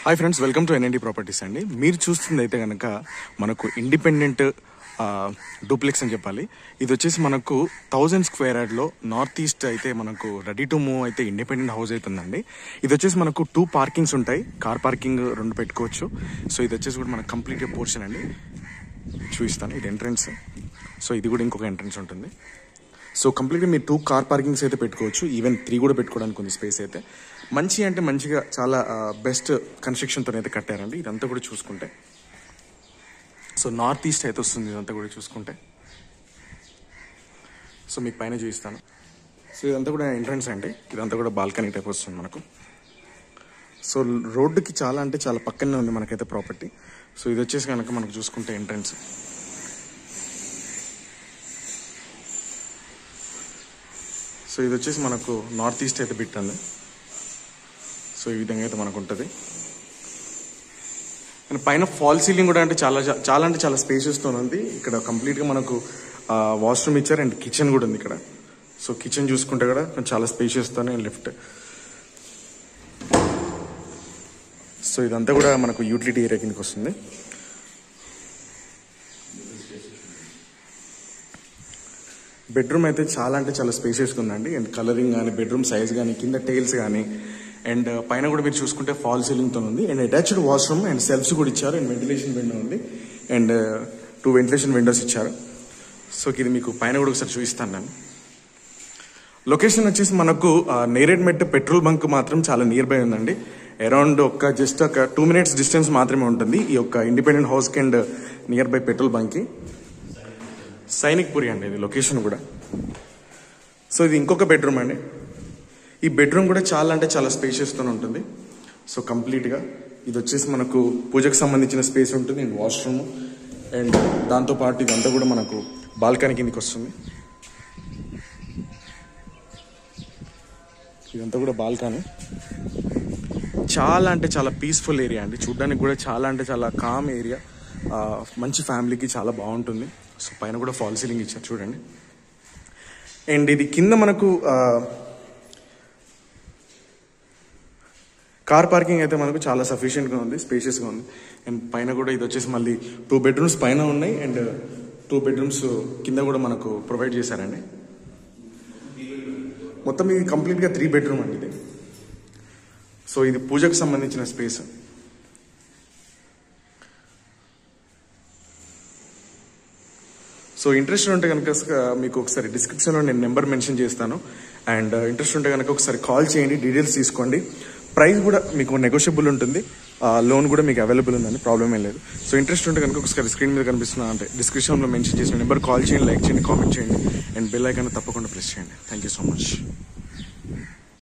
Hi friends, welcome to NND properties అండి. మీరు చూస్తుంది అయితే కనుక మనకు ఇండిపెండెంట్ డూప్లెక్స్ అని చెప్పాలి. ఇది వచ్చేసి మనకు 1000 స్క్వేర్ యార్డ్లో నార్త్ ఈస్ట్ అయితే మనకు రెడీ టు మూవ్ అయితే ఇండిపెండెంట్ హౌస్ అవుతుందండి. ఇది వచ్చేసి మనకు 2 పార్కింగ్స్ ఉంటాయి, కార్ పార్కింగ్ 2 పెట్టుకోవచ్చు. సో ఇది వచ్చేసి కూడా మనకు కంప్లీట్ పోర్షన్ అండి. చూపిస్తాను, ఇది ఎంట్రన్స్. సో ఇది కూడా ఇంకొక ఎంట్రన్స్ ఉంటుంది. సో కంప్లీట్గా మీరు 2 కార్ పార్కింగ్స్ అయితే పెట్టుకోవచ్చు, ఈవెన్ 3 కూడా పెట్టుకోవడానికి ఉంది స్పేస్ అయితే. మంచిగా చాలా బెస్ట్ కన్స్ట్రక్షన్తో అయితే కట్టారండి. ఇదంతా కూడా చూసుకుంటే సో నార్త్ ఈస్ట్ అయితే వస్తుంది ఇదంతా కూడా చూసుకుంటే. సో మీకు పైన చూపిస్తాను. సో ఇదంతా కూడా ఎంట్రన్స్ అండి, ఇదంతా కూడా బాల్కనీ టైప్ వస్తుంది మనకు. సో రోడ్డుకి చాలా పక్కనే ఉంది మనకైతే ప్రాపర్టీ. సో ఇది వచ్చేసి కనుక మనకు చూసుకుంటే ఎంట్రన్స్. సో ఇది వచ్చేసి మనకు నార్త్ ఈస్ట్ అయితే బిట్ అండి. సో ఈ విధంగా అయితే మనకు ఉంటుంది. అండ్ పైన ఫాల్ సీలింగ్ కూడా అంటే చాలా స్పేసెస్తో ఉంది. ఇక్కడ కంప్లీట్గా మనకు వాష్రూమ్ ఇచ్చారు అండ్ కిచెన్ కూడా ఉంది ఇక్కడ. సో కిచెన్ చూసుకుంటే కూడా చాలా స్పేసెస్తోనే లిఫ్ట్. సో ఇదంతా కూడా మనకు యూటిలిటీ ఏరియా కిందకి వస్తుంది. బెడ్రూమ్ అయితే చాలా స్పేసెస్గా ఉందండి. అండ్ కలరింగ్ కానీ, బెడ్రూమ్ సైజ్ కానీ, కింద టైల్స్ కానీ, అండ్ పైన కూడా మీరు చూసుకుంటే ఫాల్ సీలింగ్తో ఉంది. And attached washroom and shelves కూడా ఇచ్చారు. అండ్ వెంటిలేషన్ విండో ఉంది. అండ్ 2 వెంటిలేషన్ విండోస్ ఇచ్చారు. సో ఇది మీకు పైన కూడా ఒకసారి చూపిస్తాను నేను. లొకేషన్ వచ్చేసి మనకు నేరేడ్మెట్ పెట్రోల్ బంక్ మాత్రం చాలా నియర్ బై ఉందండి. అరౌండ్ జస్ట్ ఒక 2 minutes డిస్టెన్స్ మాత్రమే ఉంటుంది ఈ యొక్క ఇండిపెండెంట్ హౌస్కి అండ్ నియర్ బై పెట్రోల్ బంక్కి. సైనిక్ పురి అండి ఇది లొకేషన్ కూడా. సో ఇది ఇంకొక బెడ్రూమ్ అండి. ఈ బెడ్రూమ్ కూడా చాలా స్పేషియస్తో ఉంటుంది. సో కంప్లీట్గా ఇది వచ్చేసి మనకు పూజకు సంబంధించిన స్పేస్ ఉంటుంది అండ్ వాష్రూమ్. అండ్ దాంతోపాటు ఇదంతా కూడా మనకు బాల్కనీ కిందకి వస్తుంది. ఇదంతా కూడా బాల్కనీ. చాలా పీస్ఫుల్ ఏరియా అండి. చూడడానికి కూడా చాలా కామ్ ఏరియా. మంచి ఫ్యామిలీకి చాలా బాగుంటుంది. సో పైన కూడా ఫాల్ సీలింగ్ ఇచ్చారు చూడండి. అండ్ ఇది కింద మనకు కార్ పార్కింగ్ అయితే మనకు చాలా సఫిషియెంట్గా ఉంది, స్పేషియస్గా ఉంది. అండ్ పైన కూడా ఇది వచ్చేసి మళ్ళీ 2 bedrooms పైన ఉన్నాయి అండ్ 2 bedrooms కింద కూడా మనకు ప్రొవైడ్ చేశారండి. మొత్తం ఇది కంప్లీట్గా 3 bedroom అండి ఇది. సో ఇది పూజకు సంబంధించిన స్పేస్. సో ఇంట్రెస్ట్ ఉంటే కనుక మీకు ఒకసారి డిస్క్రిప్షన్లో నేను నెంబర్ మెన్షన్ చేస్తాను. అండ్ ఇంట్రెస్ట్ ఉంటే కనుక ఒకసారి కాల్ చేయండి, డీటెయిల్స్ తీసుకోండి. ప్రైస్ కూడా మీకు నెగోషియబుల్ ఉంటుంది, లోన్ కూడా మీకు అవైలబుల్ ఉందండి, ప్రాబ్లం ఏం లేదు. సో ఇంట్రెస్ట్ ఉంటే కనుక ఒకసారి స్క్రీన్ మీద కనిపిస్తున్నా అంటే డిస్క్రిప్షన్లో మెన్షన్ చేసిన నెంబర్ కాల్ చేయండి, లైక్ చేయండి, కామెంట్ చేయండి అండ్ బెల్ ఐకాన్ తప్పకుండా ప్రెస్ చేయండి. Thank you so much.